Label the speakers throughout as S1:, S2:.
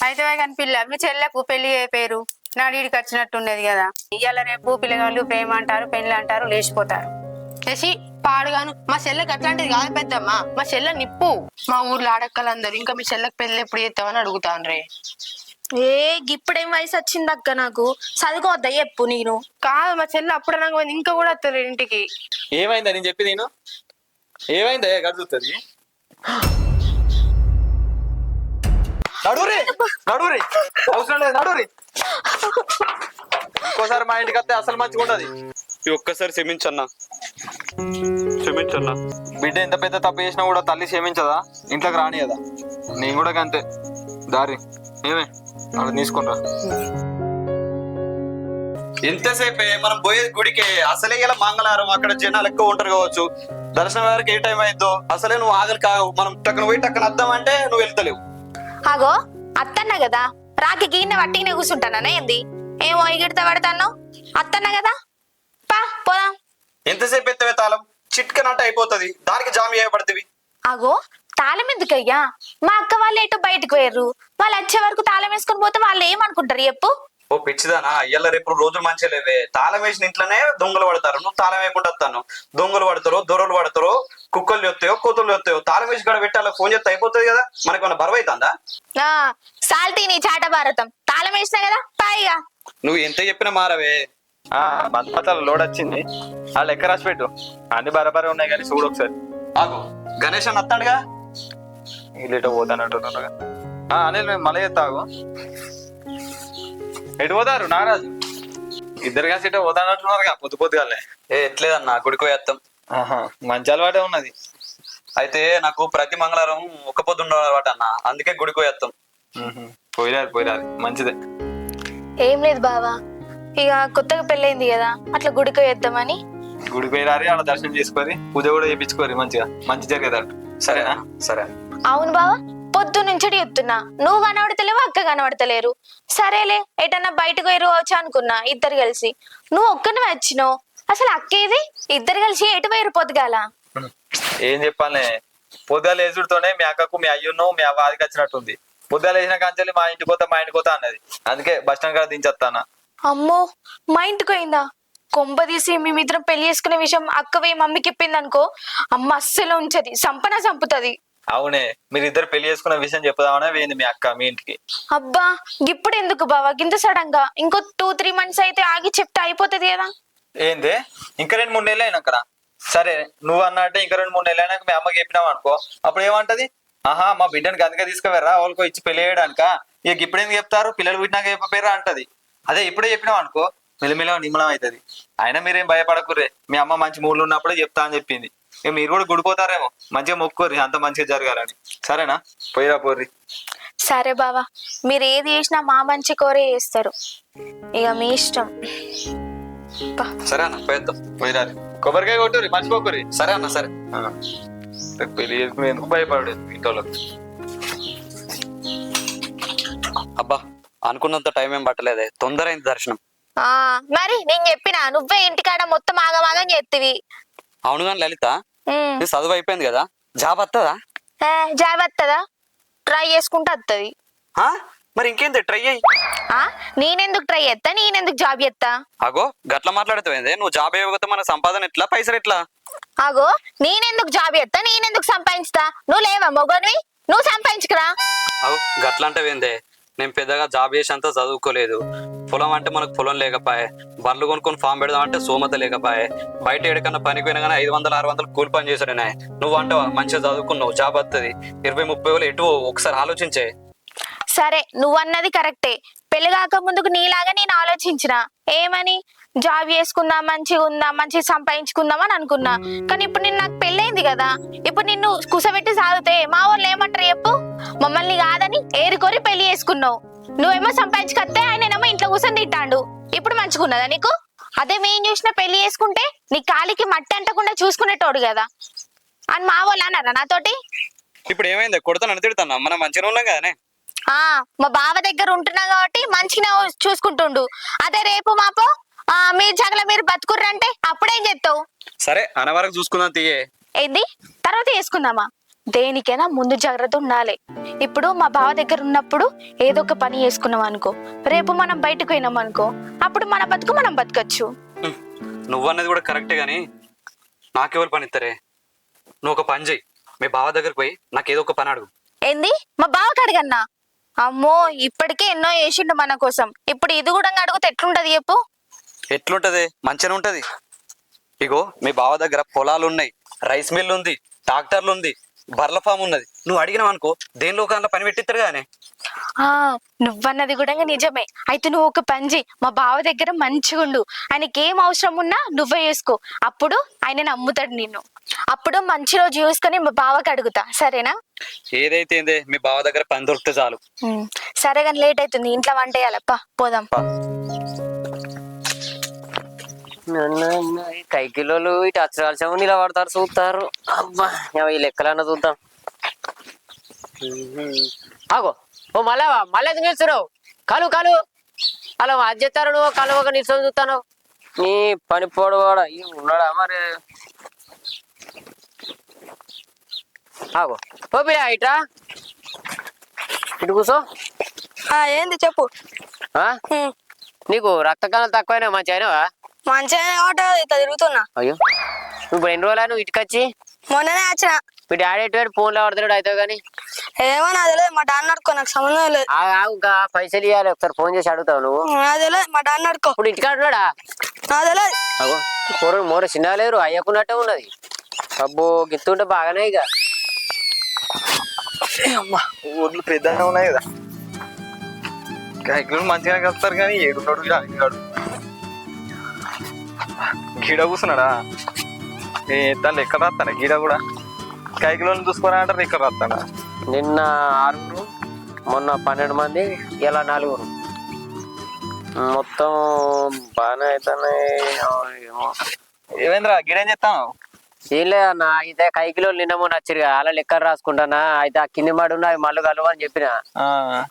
S1: అయితే కానీ పిల్ల మీ చెల్లెకు పెళ్లి అయిపోయారు నాడీడికి వచ్చినట్టున్నది కదా. ఇవాళ రేపు పిల్లగాళ్ళు ప్రేమ అంటారు, పెళ్లి అంటారు, లేచిపోతారు.
S2: చేసి పాడుగాను. మా చెల్లెకి అట్లాంటిది కాదు పెద్దమ్మా, మా చెల్లె నిప్పు. మా ఊర్లో ఆడక్కలందరూ ఇంకా మీ చెల్లెకి పెళ్లి ఎప్పుడు చేస్తామని అడుగుతాన్రే.
S3: ఇప్పుడేం వయసు వచ్చింది అక్క, నాకు చదువుకోవద్దా చెప్పు. నేను
S2: కాదు, మా చెల్లె అప్పుడు అనగా ఇంకా కూడా వస్తారు ఇంటికి.
S4: ఏమైందా నేను చెప్పి నేను ఏమైందా గడుగుతుంది నడురి నడురి అవసరం లేదు నడురి. ఇంకోసారి మా ఇంటికి వస్తే అసలు మంచిగా ఉండదు.
S5: ఒక్కసారి క్షమించన్నా, క్షమించన్నా.
S4: బిడ్డ ఎంత పెద్ద తప్పు చేసినా కూడా తల్లి క్షమించదా, ఇంట్లోకి రాని కదా. నేను కూడా అంతే. దారి ఏమే అలా తీసుకునిరా.
S5: ఎంతసేపే మనం పోయేది గుడికి. అసలే ఇలా మంగళవారం అక్కడ జనాలు ఎక్కువ ఉంటారు కావచ్చు. దర్శనం వరకు ఏ టైం అయిద్దో అసలే నువ్వు ఆగలి కావు. మనం టక్కన పోయి టక్కన వద్దామంటే నువ్వు వెళ్తలేవు.
S3: అగో అత్తన్నా కదా, రాకి గిన్నె వట్టినే కూర్చుంటానా ఏంది? ఏమో ఎగిడితే పడతాను. అత్తన్నా కదా, పా పోదాం.
S5: ఎంతసేపు ఎత్తవే తాళం? చిట్కనట్టు అయిపోతుంది, దానికి జామ్ చేయబడుతుంది.
S3: అగో తాళం ఎందుకయ్యా? మా అక్క వాళ్ళు ఎటు బయటకు పోయారు, వాళ్ళు వచ్చే వరకు తాళం వేసుకొని పోతే వాళ్ళు ఏమనుకుంటారు చెప్పు?
S5: ఓ పిచ్చిదానా, ఇయ్యాల రేపు రోజులు మంచిగా లేవే. తాళం వేసిన ఇంట్లోనే దొంగలు పడతారు. నువ్వు తాళం వేయకుండా వస్తాను. దొంగలు పడతారో, దొరలు పడతారో, కుక్కలు వస్తాయో, కోతులు వస్తాయో. తాళం వేసి కూడా పెట్టాలో ఫోన్ చేస్తే అయిపోతుంది కదా. మనకి ఏమన్నా బరువు అవుతుందా?
S3: సాల్తీ నీ చాట భారతం. తాళం వేసినా కదా పాయిగా.
S5: నువ్వు ఎంత చెప్పినా మారవే.
S4: మధ్యలో లోడ్ వచ్చింది, వాళ్ళు ఎక్క రాసి పెట్టు. అన్ని బరాబరే ఉన్నాయి కానీ చూడు ఒకసారి.
S5: ఆగు, గణేష్ అని వస్తాడుగా.
S4: ఇల్లు పోతానంటున్నాగా. అనిల్ మేము మళ్ళీ తాగు. ఎటు పోతారు నాగరాజు? ఇద్దరు కలిసి ఇటు పోతానంటున్నారుగా పొద్దు పొద్దుగాలే.
S5: ఎట్లేదన్నా, గుడికి పోయేస్తాం.
S4: మంచి అలవాటే ఉన్నది.
S5: అయితే నాకు ప్రతి మంగళవారం ఒక్క పొద్దు అలవాటు అన్న, అందుకే గుడికి పోయేస్తాం.
S4: పోయిరారు మంచిదే.
S3: ఏం లేదు బావా, ఇక కొత్తగా పెళ్ళైంది కదా, అట్లా గుడికి వేద్దామని.
S4: గుడికి పోయిరారి, అలా దర్శనం చేసుకొని పూజ కూడా చేయించుకోరు. మంచిగా మంచి జరిగేదంట. సరేనా?
S5: సరే.
S3: అవును బావా, పొద్దు నుంచి చెప్తున్నా, నువ్వు కనబడతలేవు, అక్క కనబడతలేరు. సరేలే ఎటన్నా బయటకు పోయిరువచ్చు అనుకున్నా, ఇద్దరు కలిసి. నువ్వు ఒక్కనే వచ్చినావు. అసలు అక్కేది? ఇద్దరు కలిసి ఎటు పోయిరు పొద్దుగాల?
S4: ఏం చెప్పాలే, పొద్దుగాల వేసుడుతోనే మీ అక్కకు మీ అయ్యును మీ అవ్వ ఆదికి వచ్చినట్టుంది. పొద్దుగాల వేసిన కాంచెల్లి మా ఇంటికి పోతా, మా ఇంటికి పోతా అన్నది. అందుకే బస్ స్టాండ్ కాడ దించేస్తానా.
S3: అమ్మో, మా ఇంటికి పోయిందా? కొంప తీసి మేమిద్దరం పెళ్లి చేసుకునే విషయం అక్కవే మమ్మీకి చెప్పింది అనుకో, అమ్మ అస్సలు ఉంచది, సంపన చంపుతుంది.
S4: అవునే, మీరిద్దరు పెళ్లి చేసుకున్న విషయం చెప్పుదామనే వేయింది మీ అక్క మీ ఇంటికి.
S3: అబ్బా ఇప్పుడు ఎందుకు బావా గింత సడన్ గా? ఇంకో 2-3 months అయితే ఆగి చెప్తే అయిపోతుంది కదా.
S4: ఏంది, ఇంకా 2-3 నెలలు అయినాకరా? సరే నువ్వు అన్నట్టే ఇంకా 2-3 నెలలు అయినాక మీ అమ్మకి చెప్పినావు అనుకో, అప్పుడు ఏమంటది? ఆహా మా బిడ్డనికి అందుకే తీసుకువెర్రా వాళ్ళకో ఇచ్చి పెళ్లి చేయడానిక, ఇక ఇప్పుడు ఎందుకు చెప్తారు, పిల్లలు పుట్టినాక చెప్పపోయారా అంటది. అదే ఇప్పుడే చెప్పినావు అనుకో మెల్లమెల్ల నిమ్మలం అవుతుంది. అయినా మీరేం భయపడకుర్రే, మీ అమ్మ మంచి మూడ్లు ఉన్నప్పుడే చెప్తా అని చెప్పింది. ఇక మీరు కూడా గుడిపోతారేమో, మంచిగా మొక్కుర్రి అంత మంచిగా జరగాలని. సరేనా? పోయిరా పోర్రి.
S3: సరే బావా, మీరు ఏది చేసినా మా మంచి కోరే చేస్తారు, ఇక మీ ఇష్టం.
S5: సరే అన్న, పోయేద్దాం.
S4: పోయిరా, కొబ్బరికాయ కొట్టుర్రి, మర్చిపోకుర్రి.
S5: సరే అన్న. సరే.
S4: పెళ్లి చేసుకుని ఎందుకు భయపడేది ఇంట్లో?
S5: అబ్బా, అనుకున్నంత టైం ఏం పట్టలేదే, తొందర అయింది దర్శనం.
S3: మరి నేను చెప్పినా, నువ్వే ఇంటికాడ మొత్తం ఆగమాగం చేత్తివి.
S5: అవును కానీ లలిత, నీ చదువు అయిపోయింది కదా, జాబ్ వస్తుందా?
S3: జాబ్ వస్తుందా? ట్రై చేసుకుంటే వస్తుంది.
S5: మరి ఇంకేంది, ట్రై అయ్యి.
S3: నేనెందుకు ట్రై చేస్తా, నేనెందుకు జాబ్ చేస్తా?
S5: అగో గట్ల మాట్లాడుతావేందే, నువ్వు జాబ్ ఇవ్వకపోతే మన సంపాదన ఎట్లా, పైసలు ఎట్లా?
S3: అగో నేనెందుకు జాబ్ చేస్తా, నేనెందుకు సంపాదించుతా? నువ్వు లేవా మొగనివి, నువ్వు సంపాదించుకురా.
S5: అవు గట్ల అంటే ఏందే, నేను పెద్దగా జాబ్ చేసేంత చదువుకోలేదు. పొలం అంటే మనకు పొలం లేకపోయే, బర్రెలు కొనుక్కొని ఫామ్ పెడదామంటే సోమత లేకపోయే, బయట ఎక్కడికన్నా పనికి పోయినా కానీ 500-600 కూలి పని చేశాడనే. నువ్వు అంటే మంచిగా చదువుకున్నావు, జాబ్ వస్తుంది, 20-30 వేలు ఎటు ఒకసారి ఆలోచించే.
S3: సరే నువ్వన్నది కరెక్టే, పెళ్లి కాక ముందుకు నీలాగా నేను ఆలోచించిన, ఏమని జాబ్ చేసుకుందాం, మంచిగా ఉందాం, మంచిగా సంపాదించుకుందాం అని అనుకున్నా. కానీ ఇప్పుడు నాకు పెళ్ళైంది కదా, ఇప్పుడు నిన్ను కుసబెట్టి సాగితే మా వాళ్ళు ఏమంటారు చెప్పు? మమ్మల్ని కాదని ఏరుకోరి పెళ్లి చేసుకున్నావు, నువ్వేమో సంపాదించుకొస్తే ఆయనేమో ఇంట్లో కూర్చొని తింటాడు. ఇప్పుడు మంచుకున్నదా నీకు? అదే మేము చూసిన పెళ్లి చేసుకుంటే నీ కాలికి మట్టి అంటకుండా చూసుకునేటోడు కదా అని మా వాళ్ళు అన్నారా నాతోటి?
S5: ఇప్పుడు ఏమైంది, కొడతాను తిడతాను, మనం మంచిగా ఉన్నాం కదనే.
S3: మా బావ దగ్గర ఉంటున్నా కాబట్టి మంచిగా చూసుకుంటుండు. అదే రేపు మాపో మీరు జగల మీరు బతుకుర్రంటే అప్పుడేం చెప్తావు?
S5: సరే అన్న వరకు చూసుకుందాం తీయే.
S3: ఏంది తర్వాత చేసుకుందామా? దేనికైనా ముందు జాగ్రత్త ఉండాలి. ఇప్పుడు మా బావ దగ్గర ఉన్నప్పుడు ఏదో ఒక పని చేసుకున్నాం అనుకో, రేపు మనం బయటకు పోయినాం అనుకో, అప్పుడు మన బతుకు మనం బతకచ్చు.
S5: నువ్వు అన్నది కూడా కరెక్టే గాని నాకెవరు పని ఇస్తారే? నువ్వు ఒక పని చెయ్యి, మీ బావ దగ్గరికి పోయి నాకు ఏదో ఒక పని అడుగు.
S3: ఏంది మా బావకి అడగన్నా? అమ్మో, ఇప్పటికే ఎన్నో చేసిండు మన కోసం, ఇప్పుడు ఇది కూడా అడిగితే ఎట్లుంటది చెప్పు?
S5: ఎట్లుంటది? మంచిగా ఉంటది. ఇగో మీ బావ దగ్గర పొలాలు ఉన్నాయి, రైస్ మిల్ ఉంది, ట్రాక్టర్లు ఉంది, బర్ల ఫామ్ ఉన్నది. నువ్వు అడిగినావు అనుకో దేనిలో ఒక పని పెట్టిస్తారు కానీ.
S3: ఆ నువ్వన్నది కూడా నిజమే. అయితే నువ్వు ఒక పని చెయ్యి, మా బావ దగ్గర మంచిగా ఉండు, ఆయనకి ఏం అవసరం ఉన్నా నువ్వే చేసుకో, అప్పుడు ఆయన నమ్ముతాడు నిన్ను. అప్పుడు మంచి రోజు చూసుకొని మా బావకి అడుగుతా, సరేనా?
S5: ఏదైతే ఏందే, మీ బావ దగ్గర పని దొరికితే చాలు.
S3: సరే కానీ లేట్ అవుతుంది, ఇంట్లో వంట వేయాలప్ప, పోదాం.
S6: కైకిలోలు ఇటు అచ్చరాల్సాము నిలబడతారు చూస్తారు. అబ్బా ఈ లెక్కలన్నా చూద్దాం. ఆగో ఓ మళ్ళా ఎందుకు నిల్చున్నావు? కలు అలా అది చెప్తారు, నువ్వు కలువక నిల్చొని చూస్తాను. నీ పని పోడవాడా ఉన్నాడా మరి? ఆగో ఓ పిల్ల ఇట్రా, ఇటు కూర్చో.
S2: ఏంది చెప్పు.
S6: నీకు రక్తకాలం తక్కువైనా మంచి అయినావా?
S2: మంచిగా ఆటో ఇట్లా తిరుగుతున్నా.
S6: అయ్యో నువ్వు ఎన్ని రోజులు నువ్వు ఇటుకొచ్చి?
S2: మొన్ననే వచ్చిన.
S6: మీ డాడీ ఎటు ఫోన్లో ఆడుతున్నాడు అయితే కానీ
S2: ఏమో నాకు తెలియదు, మా డాన్ నడుకో, నాకు సంబంధం లేదు.
S6: ఆగుగా పైసలు ఇవ్వాలి, ఒకసారి ఫోన్ చేసి అడుగుతావు నువ్వు.
S2: నాకు తెలియదు, మా డాన్ నడుకో.
S6: ఇప్పుడు ఇంటికాడ ఉన్నాడా?
S2: నాకు తెలియదు.
S6: అగో కూర మోర చిన్న లేరు, అయ్యకున్నట్టే ఉన్నది. అబ్బో గిత్తుంటే బాగానే ఇక.
S4: అమ్మా ఊర్లు పెద్దగా ఉన్నాయి కదా, కైకిలు మంచిగానే కలుస్తారు కానీ ఏడున్నాడు గాడు. గీడ కూర్చున్నాడా? దాన్ని ఎక్కడ రాస్తాడా గీడ కూడా? కైకిలోని చూసుకోరా అంటారు, ఇక్కడ రాస్తాడా?
S6: నిన్న 6, మొన్న 12 మంది, ఇలా 4. మొత్తం బాగానే అవుతున్నాయి.
S4: ఏమైందిరా గీడ ఏం చెప్తాను?
S6: ఏం లేదన్న, అయితే కైకిలో నిన్న మొన్న వచ్చిరుగా, అలా లెక్కలు రాసుకుంటానా. అయితే ఆ కింది మాడు అవి మళ్ళీ కలువ అని చెప్పిన.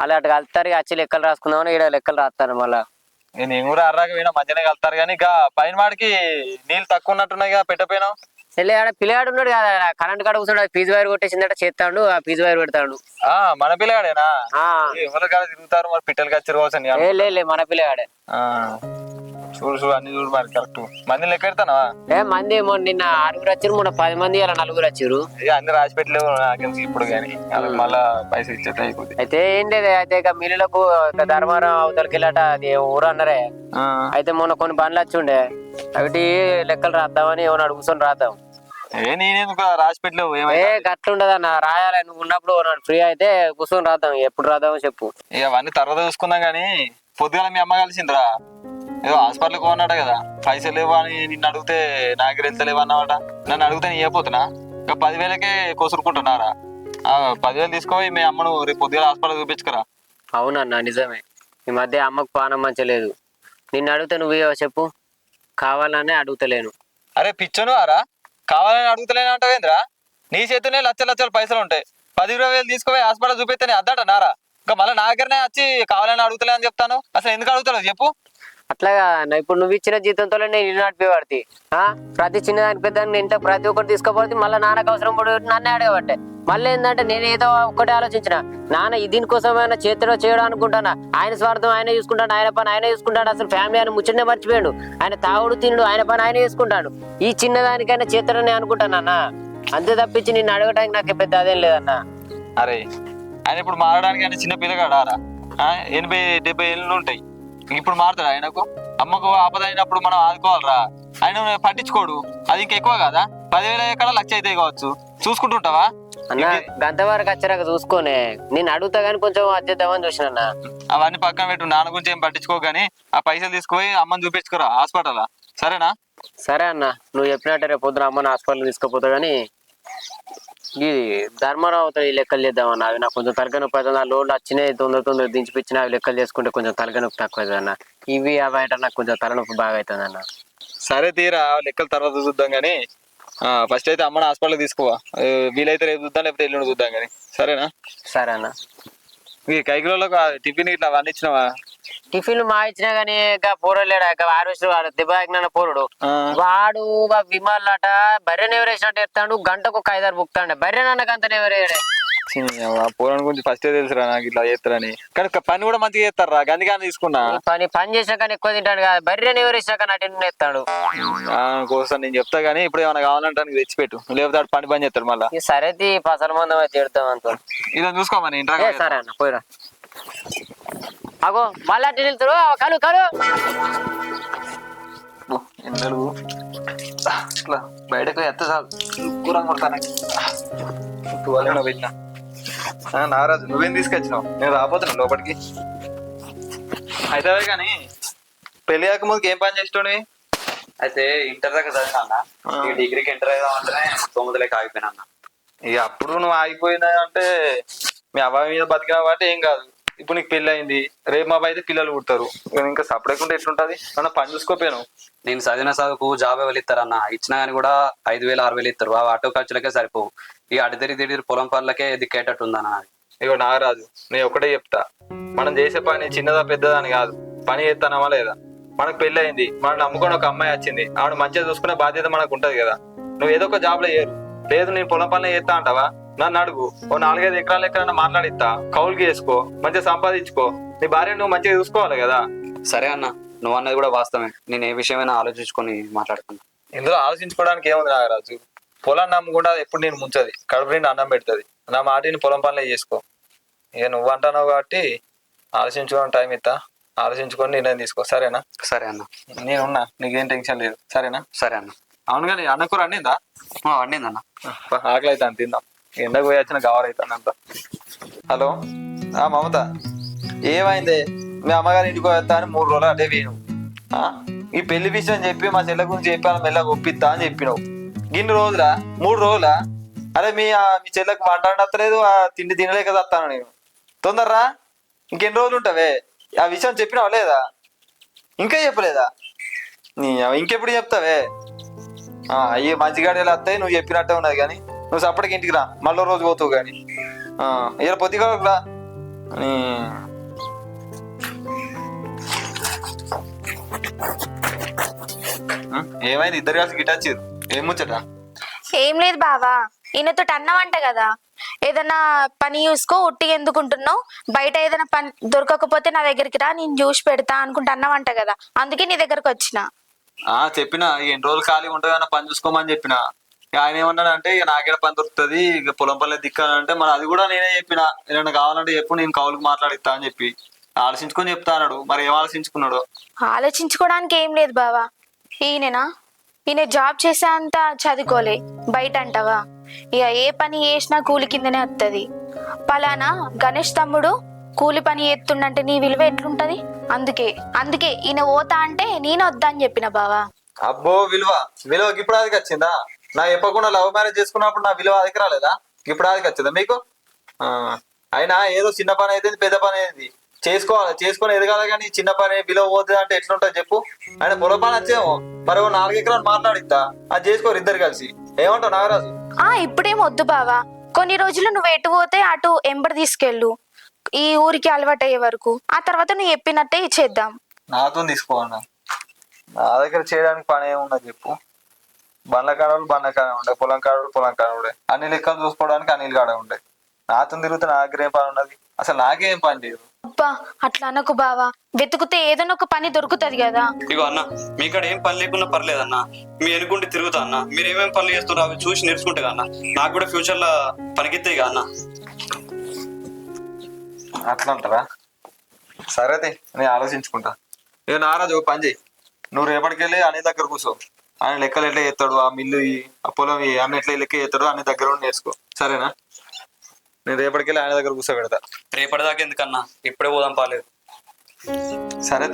S6: అలా అటు కలుతారు, వచ్చి లెక్కలు రాసుకుందామని ఇక్కడ లెక్కలు రాస్తాను. మళ్ళా
S4: నేను కూడా అర్రాక పోయినా, మంచిగానే కలుతారు కానీ ఇక పైన వాడికి నీళ్ళు తక్కువ ఉన్నట్టున్నాయి కదా, పెట్టపోయినావు.
S6: పిల్లగాడు ఉన్నాడు కదా, కరెంట్ కాడ కూర్చున్నాడు, ఫీజు వైర్ కొట్టేసిందట, చేస్తాడు, ఆ ఫీజు వైర్ పెడతాడు.
S4: మన పిల్లగాడేనా? ఎవరి కాడ తిరుగుతారు మరి, పిట్టలు కచ్చారు కావచ్చు.
S6: లే మన పిల్లగాడే.
S4: చూడు అన్ని చూడు మరి కరెక్ట్. మంది లెక్క పెడతానవా?
S6: మంది నిన్న 6 వచ్చారు, మొన్న 10 మంది, ఇలా 4 వచ్చారు.
S4: అన్ని రాసి పెట్టలేవు నాకెందుకు ఇప్పుడు కానీ, మళ్ళా పైసలు ఇచ్చేట అయిపోతుంది.
S6: అయితే ఏం లేదు, అయితే ఇక మిల్లులకు ధర్మారం అవతలకి వెళ్ళట, అది ఊరు అన్నారే. అయితే మొన్న కొన్ని బండ్లు వచ్చి ఉండే, అవిటి లెక్కలు రాద్దామని ఏమన్నా కూర్చొని రాద్దాం.
S4: నేనేందుకు రాసి పెట్టలేవు?
S6: గట్లుండదన్న, రాయాలి. నువ్వు ఉన్నప్పుడు ఫ్రీ అయితే కూర్చొని రాద్దాం. ఎప్పుడు రాద్దామో చెప్పు.
S4: ఇక అవన్నీ తర్వాత చూసుకుందాం కానీ, పొద్దుగాల మీ అమ్మ కలిసిందిరా, ఏదో హాస్పిటల్కి పోన్నాడు కదా, పైసలు లేవు అని నిన్ను అడిగితే నాకు వెళ్తలేవు అన్నమాట. నన్ను అడిగితే నేను అయిపోతున్నా, ఇక 10,000కే కొసురుకుంటున్నారా? 10,000 తీసుకోపోయి మీ అమ్మను రేపు పొద్దుగాల హాస్పిటల్ చూపించుకురా.
S6: అవునన్నా నిజమే, ఈ మధ్య అమ్మకు పానం మంచలేదు. నిన్ను అడిగితే నువ్వే చెప్పు, కావాలనే అడుగుతలేను.
S4: అరే పిచ్చను ఆరా, కావాలని అడుగుతలేను అంటావేంద్రా? నీ చేతునే లక్షల పైసలు ఉంటాయి, 10,000-20,000 తీసుకోపోయి హాస్పిటల్ చూపిస్తే అద్దట నారా? ఇంకా మళ్ళీ నా దగ్గరనే వచ్చి కావాలని అడుగుతలే అని చెప్తాను. అసలు ఎందుకు అడుగుతలేవు చెప్పు?
S6: అట్లాగా ఇప్పుడు నువ్వు ఇచ్చిన జీతంతో నేను ఇల్లు నడిపేవాడి. ప్రతి చిన్నదాని పెద్దాన్ని ఇంట్లో ప్రతి ఒక్కటి తీసుకోపోతే మళ్ళీ నాన్నకు అవసరం పడి నన్నే అడగబట్టే. మళ్ళీ ఏంటంటే నేను ఏదో ఒక్కటే ఆలోచించిన, నాన్న దీనికోసమైనా చేతిలో చేయడం అనుకుంటానా, ఆయన స్వార్థం ఆయన చూసుకుంటాడు, ఆయన పని ఆయన చూసుకుంటాడు, అసలు ఫ్యామిలీ ఆయన ముచ్చటనే మర్చిపోయాడు, ఆయన తాగుడు తినడు, ఆయన పని ఆయన చూసుకుంటాడు. ఈ చిన్నదానికైనా చేతులనే అనుకుంటానన్నా, అంతే తప్పించి నిన్ను అడగడానికి నాకు పెద్ద అదేం లేదన్నా.
S4: అరే ఆయన ఇప్పుడు మారడానికి ఆయన చిన్న పిల్లగాడారా? 80-70 ఏళ్ళు ఉంటాయి, ఇప్పుడు మారుతాడు. ఆయనకు అమ్మకు ఆపద అయినప్పుడు మనం ఆదుకోవాలరా, ఆయన పట్టించుకోడు. అది ఇంకా ఎక్కువ కదా, 10,000 ఎక్కడ 1,00,000 అయితే కావచ్చు. చూసుకుంటుంటావా
S6: అన్న? గంట వరకు వచ్చాక చూసుకోనే, నేను అడుగుతా గానీ కొంచెం అద్దెద్దామని చూసిన.
S4: అవన్నీ పక్కన పెట్టు, నాన్న గురించి ఏం పట్టించుకో గానీ ఆ పైసలు తీసుకుపోయి అమ్మని చూపించుకోరా హాస్పిటల్, సరేనా?
S6: సరే అన్న, నువ్వు చెప్పినట్టే రేపు పొద్దున అమ్మని హాస్పిటల్ తీసుకుపోతా గానీ ఇది ధర్మారావు అవుతాయి లెక్కలు చేద్దామన్నా. అవి నాకు కొంచెం తలకనొప్పి అవుతుంది. ఆ లోన్లు వచ్చినాయి తొందర దించిపించిన అవి లెక్కలు చేసుకుంటే కొంచెం తలకనొప్పి తక్కువ అవుతుంది అన్న. ఇవి అవి అంటే నాకు కొంచెం తలనొప్పి బాగా అవుతుంది అన్న.
S4: సరే తీరా, లెక్కలు తర్వాత చూద్దాం కానీ ఫస్ట్ అయితే అమ్మని హాస్పిటల్ తీసుకోవా. వీలైతే రేపు చూద్దాం, లేకపోతే ఎల్లుండి చూద్దాం కానీ, సరేనా?
S6: సరే అన్న.
S4: ఈ కైకిలోలకు టిఫిన్ ఇట్లా అవన్నీ ఇచ్చినావా?
S6: టిఫిన్లు మా ఇచ్చినా గానీ పోరలేడా హార్వెస్టర్ దెబ్బ తాకిన పోరుడు వాడు విమాలట బర్రెని ఎవరేసినట్టు ఎత్తాడు గంటకు ఒక 5-6 బుక్తాండే బర్రె నన్నకు అంత ఎవరేడే
S4: పోరాని గురించి ఫస్టే తెలుసురా నాకు ఇట్లా చేస్తారని కానీ పని కూడా మంచిగా చేస్తారా గందిగాని తీసుకున్నా
S6: పని చేసినా కానీ ఎక్కువ తింటాడు కదా బర్రెని ఎవరేసినా కానీ అటు ఎత్తాడు
S4: కోసం నేను చెప్తా గానీ ఇప్పుడు ఏమైనా కావాలంటే నీకు తెచ్చిపెట్టు లేకపోతే పని పని చేస్తాడు మళ్ళీ
S6: సరేది పసల మందం చేస్తాం అంత
S4: ఇలా చూసుకోమని ఇంట్లో
S6: సరే అన్న పోయిరా అగో మళ్ళా వెళ్తారు కలు కలు
S4: ఎండలు ఇట్లా బయటకు ఎత్త చాలు కూరం కొడతాను పెట్టినా నారాజు నువ్వేం తీసుకొచ్చినావు నేను రాబోతున్నా లోపలికి అయితే కానీ పెళ్లి కాక ముందుకు ఏం పని చేస్తుండే
S5: అయితే ఇంటర్ దాకా చదివినా అన్న ఈ డిగ్రీకి ఎంటర్ అవుదామంటేనే 9 ఆగిపోయినా అన్న.
S4: ఇక అప్పుడు నువ్వు ఆగిపోయినా అంటే మీ అబ్బాయి మీద బతికినా కాబట్టి ఏం కాదు. ఇప్పుడు నీకు పెళ్లి అయింది, రేపు మా అయితే పిల్లలు పుడతారు, ఇంకా సపరేట్ ఎట్లుంటది మనం పని చూసుకోపోయాను.
S5: నేను చదివిన చదువుకు జాబ్ ఎవరు ఇస్తారన్న, ఇచ్చినా కానీ కూడా 5,000-6,000 ఇస్తారు. ఆ ఆటో ఖర్చులకే సరిపోవు. ఇక అడిదిరి పొలం పనులకే దిక్కేటట్టు ఉందన్న.
S4: ఇగో నాగరాజు, నేను ఒకటే చెప్తా, మనం చేసే పని చిన్నదా పెద్దదా అని కాదు, పని చేస్తానమా లేదా. మనకు పెళ్లి అయింది, మనం నమ్ముకొని ఒక అమ్మాయి వచ్చింది, ఆవిడ మంచిగా చూసుకునే బాధ్యత మనకు ఉంటది కదా. నువ్వు ఏదో ఒక జాబ్ లో చేయరు, లేదు నేను పొలం పనులు చేస్తా అంటావా, నన్ను అడుగు, ఓ 4-5 ఎకరాలు ఎక్కడన్నా మాట్లాడిస్తా, కౌలుకి చేసుకో, మంచిగా సంపాదించుకో, నీ భార్య నువ్వు మంచిగా చూసుకోవాలి కదా.
S5: సరే అన్న, నువ్వు అన్నది కూడా వాస్తవమే. నేను ఏ విషయమైనా ఆలోచించుకొని మాట్లాడుతున్నా.
S4: ఇందులో ఆలోచించుకోవడానికి ఏముంది నాగరాజు, పొలాన్ని నమ్ముకుంటే అది ఎప్పుడు నేను ముంచది, కడుపు నిండి అన్నం పెడుతుంది. నా మాటిని పొలం పనులే చేసుకో. ఇక నువ్వు అంటున్నావు కాబట్టి ఆలోచించుకోవడం టైం ఇస్తా, ఆలోచించుకొని నిర్ణయం తీసుకో. సరేనా?
S5: సరే అన్న,
S4: నేనున్నా, నీకేం టెన్షన్ లేదు. సరేనా?
S5: సరే అన్న.
S4: అవును కానీ అన్న కూర వండిందా?
S5: వండిందన్న.
S4: ఆకలి అయితే అంత తిందాం, ఎండకు పోయి వచ్చిన గవర్ అవుతాను అంత. హలో మమత, ఏమైంది? మీ అమ్మగారి ఇంటికి వస్తా అని 3 రోజులు అదే వేయను. ఈ పెళ్లి విషయం చెప్పి మా చెల్లె గురించి చెప్పాను, మెల్లగా ఒప్పిస్తా అని చెప్పినావు. గిన్ని రోజులా? 3 రోజులా? అరే మీ చెల్లెకు మాట్లాడలేదు, ఆ తిండి తినలేక వస్తాను నేను. తొందరరా, ఇంకెన్ని రోజులు ఉంటావే? ఆ విషయం చెప్పినావా లేదా? ఇంకా చెప్పలేదా? ఇంకెప్పుడు చెప్తావే? అయ్యి మంచిగాడేలా వస్తాయి, నువ్వు చెప్పినట్టే ఉన్నది. కానీ నువ్వు సప్పటికి ఇంటికి రా, మళ్ళీ రోజు పోతావు. కానీ ఇలా పొద్దుగా రా. ఏమైంది? ఇద్దరు కలిసి గిటాచారు, ఏం ముచ్చట?
S3: ఏం లేదు బావా, ఈయనతో అన్నవంట కదా, ఏదైనా పని చూసుకో, ఉట్టిగా ఎందుకుంటున్నావు, బయట ఏదైనా పని దొరకకపోతే నా దగ్గరికి రా, నేను చూసి పెడతా అనుకుంటా అన్నవంట కదా, అందుకే నీ దగ్గరకు వచ్చిన.
S4: చెప్పినా ఎన్ని రోజులు ఖాళీ ఉంటాయన్న పని చూసుకోమని చెప్పిన. ఆయన ఏమన్నాడంటే, ఇక నాకేడ పని దొరుకుతుంది, ఇక పొలం పనులే దిక్కాలంటే, మరి అది కూడా నేనే చెప్పిన, ఏదైనా కావాలంటే చెప్పు, నేను కౌలుకు మాట్లాడిస్తా అని చెప్పి ఆలోచించుకొని చెప్తా అన్నాడు. మరి ఏం ఆలోచించుకున్నాడు?
S3: ఆలోచించుకోవడానికి ఏం లేదు బావా, ఈయన జాబ్ చేసే అంత చదువుకోలే, బయట అంటావా, ఇక ఏ పని చేసినా కూలి కిందనే వస్తుంది. పలానా గణేష్ తమ్ముడు కూలి పని చేస్తుండంటే నీ విలువ ఎట్లుంటది, అందుకే ఈయన పోతా అంటే నేను వద్దా అని చెప్పిన బావా.
S4: అబ్బో, విలువ ఇప్పుడు అదికి వచ్చిందా? నా చెప్పకుండా లవ్ మ్యారేజ్ చేసుకున్నప్పుడు నా విలువ అదికి రాలేదా? ఇప్పుడు అదికి వచ్చిందా మీకు? అయినా ఏదో చిన్న పని అయితే పెద్ద పని అయింది, చేసుకొని ఎదగాలి. కానీ చిన్న పని విలువ పోతుంది అంటే ఎట్లుంటుంది చెప్పు? ఆయన పొలం పని వచ్చేమో, మరి 4 ఎకరాలు మాట్లాడిస్తా, అది చేసుకోరు ఇద్దరు కలిసి. ఏమంటావు నాగరాజు?
S3: ఇప్పుడేం వద్దు బావా, కొన్ని రోజులు నువ్వు ఎటు పోతే అటు ఎంబడి తీసుకెళ్ళు, ఈ ఊరికి అలవాటు అయ్యే వరకు. ఆ తర్వాత నువ్వు చెప్పినట్టే చేద్దాం.
S4: నాతో తీసుకోవన్నా, నా దగ్గర చేయడానికి పని ఏమున్నది చెప్పు? బండ్ల కాడ ఉండే, పొలం కాడ ఉండే, అన్ని లెక్కలు చూసుకోవడానికి అనిల్ కాడ ఉండే. నాతో తిరిగితే నా దగ్గర ఏం పని ఉన్నది? అసలు నాకేం పని లేదు.
S3: అబ్బా, అట్లా అనకు బావా, వెతుకుతే ఏదైనా ఒక పని దొరుకుతుంది కదా.
S5: ఇగో అన్న, మీకాడ ఏం పని లేకున్నా పర్లేదన్న, మీ ఎనుకుంటే తిరుగుతా అన్న. మీరు ఏమేమి పనులు చేస్తున్నారు అవి చూసి నేర్చుకుంటే అన్న, నాకు కూడా ఫ్యూచర్ లో పనికిస్తాయి కదా అన్న.
S4: అట్లా అంటారా? సరే నేను ఆలోచించుకుంటా. ఇక నారాజు పని చేయి, నువ్వు రేపటికెళ్ళి అన్ని దగ్గర కూర్చో. ఆయన లెక్కలు ఎట్లా చేస్తాడు, ఆ మిల్లు ఆ పొలం అన్ని ఎట్లా లెక్క చేస్తాడు అన్ని దగ్గర నేర్చుకో. సరేనా? నేను రేపటికెళ్ళి ఆయన దగ్గర కూర్చోబెడతా.
S5: రేపటిదాకా ఎందుకన్నా, ఇప్పుడే పోదాం పాలేదు.
S4: సరే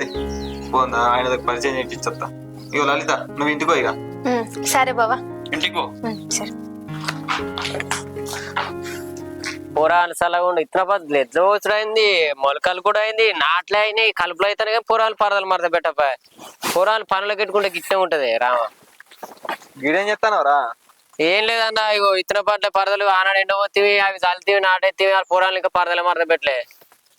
S4: పోందా, ఆయన దగ్గర పరిచయం చేయించొస్తా. ఇగో లలిత, నువ్వు ఇంటికో ఇక.
S3: సరే బావా,
S5: ఇంటికి పో.
S3: సరే.
S6: పొరాలు సలగుండు ఇతర పద్ధతులు ఎట్లా వచ్చుడు అయింది, మొలకలు కూడా అయింది, నాట్లే అయినాయి, కలుపులు అవుతాయి. కానీ పొరాలు పరదలు మరద పెట్టపా, పొరాలు పనులు పెట్టుకుంటే గిట్టే ఉంటది. రామ
S4: గీడేం చెప్తాను రా?
S6: ఏం లేదన్నా, ఇగో ఇతర పట్ల పరదలు ఆనాడు ఎండబోతివి, అవి చల్లితివి, నాటెత్తివి, పొరాలు ఇంకా పరదలు మరద పెట్టలే.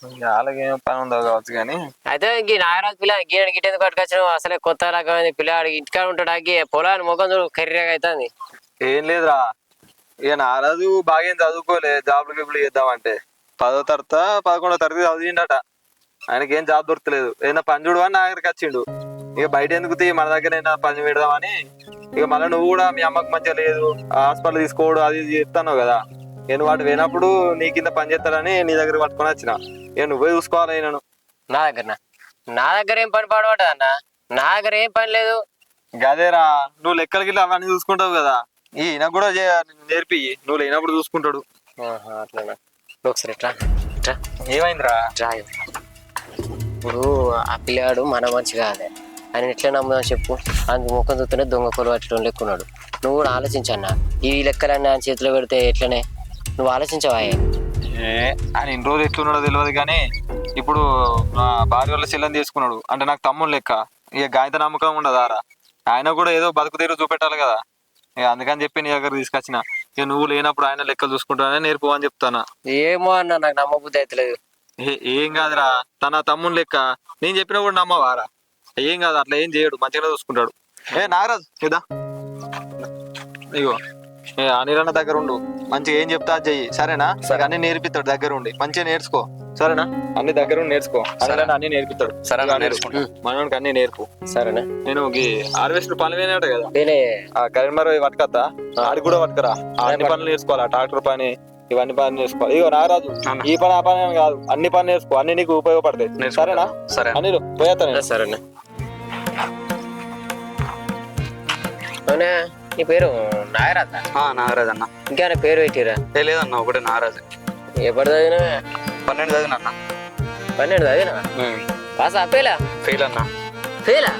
S4: వాళ్ళకి ఏం పని ఉందో కావచ్చు కానీ
S6: అయితే ఈ నాగరాజు పిల్ల గీయడానికి గిట్టేందుకు పట్టుకొచ్చిన అసలే కొత్త రకమైన పిల్లవాడు ఇంటికాడ ఉంటాడు అగ్గి పొలాన్ని ముఖం చూడు కర్రీగా అవుతుంది.
S4: ఏం లేదురా, ఇక నారాజు బాగా చదువుకోలే, జాబ్లు గిబ్లు చేద్దామంటే 10వ తరగతి 11వ తరగతి చదివిండట. ఆయనకి ఏం జాబ్ దొరకలేదు. ఏదైనా పని చూడు అని నా దగ్గరికి వచ్చిండు. ఇక బయట ఎందుకు మన దగ్గర ఏదైనా పని పెడదామని. ఇక మళ్ళీ నువ్వు కూడా మీ అమ్మకి మంచిగా లేదు, హాస్పిటల్ తీసుకోవడం అది చెప్తాను కదా. నేను వాటి పోయినప్పుడు నీ కింద పని చేస్తాడని నీ దగ్గర పట్టుకొని వచ్చిన. ఇక నువ్వే చూసుకోవాలి. నేను
S6: నా దగ్గర ఏం పని పడబడ్డది అన్న, నా దగ్గర ఏం పని లేదు.
S4: గదేరా, నువ్వు లెక్కలకి గిట్ల అవన్నీ చూసుకుంటావు కదా, ఈయన కూడా నేర్పి, నువ్వు లేనప్పుడు చూసుకుంటాడు.
S6: అట్లా ఒకసారి ఇట్రా ఇట్రా.
S4: ఏమైందిరా?
S6: ఇట్రా. ఇప్పుడు ఆ పిల్లగాడు మన మంచి కాదే, ఆయన ఎట్లా నమ్ముదాం చెప్పు. అందుకు ముఖం చూస్తూనే దొంగ కొలు పట్టడం లెక్కున్నాడు. నువ్వు కూడా ఆలోచించన్నా, ఈ లెక్కలన్నీ ఆయన చేతిలో పెడితే ఎట్లనే, నువ్వు ఆలోచించవా?
S4: ఆయన ఇన్ని రోజులు ఎట్లున్నాడో తెలియదు కానీ ఇప్పుడు నా భార్య వాళ్ళ చెల్లెని తీసుకున్నాడు అంటే నాకు తమ్ముడు లెక్క. ఇక గాయత నమ్మకం ఉండదారా, ఆయన కూడా ఏదో బతుకు తీరు చూపెట్టాలి కదా. ఇక అందుకని చెప్పి నీ దగ్గర తీసుకొచ్చిన. ఇక నువ్వు లేనప్పుడు ఆయన లెక్కలు చూసుకుంటానని నేర్పు అని చెప్తానా.
S6: ఏమో అన్న, నాకు నమ్మబుద్ధి అవుతలేదు.
S4: ఏం కాదురా, తన తమ్ముడు లెక్క. నేను చెప్పినా కూడా నమ్మవారా? ఏం కాదు, అట్లా ఏం చేయడు, మంచిగా చూసుకుంటాడు. నాగరాజ్ ఇదా, ఇగో అనిరన్న దగ్గర ఉండు, మంచిగా ఏం చెప్తా అది చెయ్యి, సరేనా? అన్ని నేర్పిస్తాడు దగ్గర ఉండి, మంచిగా నేర్చుకో, సరేనా? అన్ని దగ్గర ఉండి నేర్చుకో, అన్ని నేర్పిస్తాడు.
S5: సరే
S4: నేర్చుకుంటా, మనోడికి అన్ని నేర్పు,
S6: సరేనా?
S4: నేను హార్వెస్ట్ పనులు పోయినట్టు కదా, కరీంనగర్ పట్టుకత్తా, ఆడికి కూడా పట్టుకురా. అన్ని పనులు నేర్చుకోవాలా, ట్రాక్టర్ పని ఇవన్నీ పని నేర్చుకోవాలి. ఇగో నాగరాజు, ఈ పని ఆ పని కాదు, అన్ని పని నేర్చుకో, అన్ని నీకు ఉపయోగపడతాయి, సరేనా?
S5: సరే
S4: అనిలు పోయేస్తా.
S6: సరేనా? అవునా, నీ పేరు నాగరాజా?
S5: నాగరాజ్ అన్న.
S6: ఇంకా పేరు పెట్టిరా?
S5: లేదన్న, ఒకటే నాగరాజ్.
S6: ఎప్పుడు చదివినా?
S5: 12 చదివిన అన్న.
S6: 12 చదివినా? పాస్ ఫెయిలా?
S5: ఫెయిల్ అన్న.
S6: ఫెయిలా?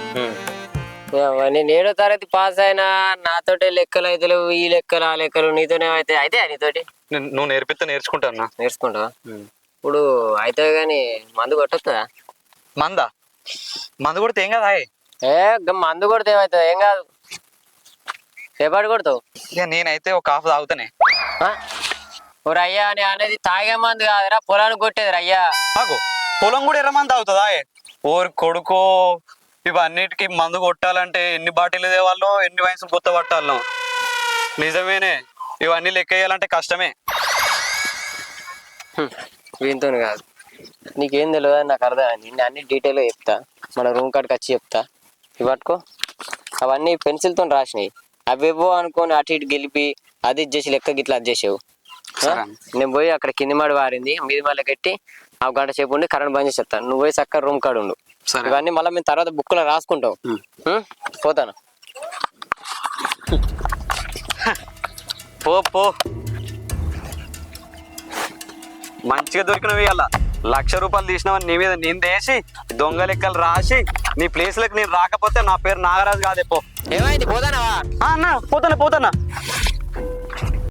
S6: నేను 7వ తరగతి పాస్ అయినా, నాతోటి లెక్కలు అయితే ఈ లెక్కలు ఆ లెక్కలు నీతోనే అయితే నీతోటి
S5: నువ్వు నేర్పిస్తే నేర్చుకుంటా అన్న.
S6: నేర్చుకుంటావా? ఇప్పుడు అయితే గాని మందు కొట్టొస్తుందా?
S5: మందు కొడితే ఏం కదా?
S6: మందు కొడితే ఏమవుతుంది? ఏం కాదు. ఏపాటు కొడతావు?
S5: ఇక నేనైతే ఒక హాఫ్ తాగుతానే.
S6: రయ్యా అని అనేది తాగే మందు కాదురా, పొలానికి కొట్టేది రయ్యా.
S5: పొలం కూడా ఎర్రమంది తాగుతుందా? ఓరి కొడుకో, ఇవన్నిటికి మందు కొట్టాలంటే ఎన్ని బాటిల్ తేవాలో, ఎన్ని వయసులు కొత్త పట్టాలో. నిజమేనే, ఇవన్నీ లెక్క వేయాలంటే కష్టమే.
S6: వీంతో కాదు, నీకేం తెలియదు అని నాకు అర్థం. నేను అన్ని డీటెయిల్గా చెప్తా, మన రూమ్ కాడికి వచ్చి చెప్తా. ఇవి పట్టుకో, అవన్నీ పెన్సిల్తో రాసినాయి. అవేవో అనుకోని అటు ఇటు గెలిపి అది ఇచ్చేసి లెక్క గిట్లా అది చేసావు. నేను పోయి అక్కడ కింది మాడి వారింది మీది మళ్ళీ కట్టి ఆ గంట సేపు ఉండి కరెంట్ బంద్ చేసి చెప్తాను. నువ్వు పోయి చక్కగా రూమ్ కాడ ఉండు. ఇవన్నీ మళ్ళీ మేము తర్వాత బుక్లో రాసుకుంటాం. పోతాను.
S5: పో మంచిగా దొరికినవి. అలా 1,00,000 రూపాయలు తీసినావని నీ మీద నిందేసి దొంగ లెక్కలు రాసి నీ ప్లేస్లకు నేను రాకపోతే నా పేరు నాగరాజు కాదే. పో.
S6: ఏమైంది? పోతానవా?
S5: అన్న పోతానా.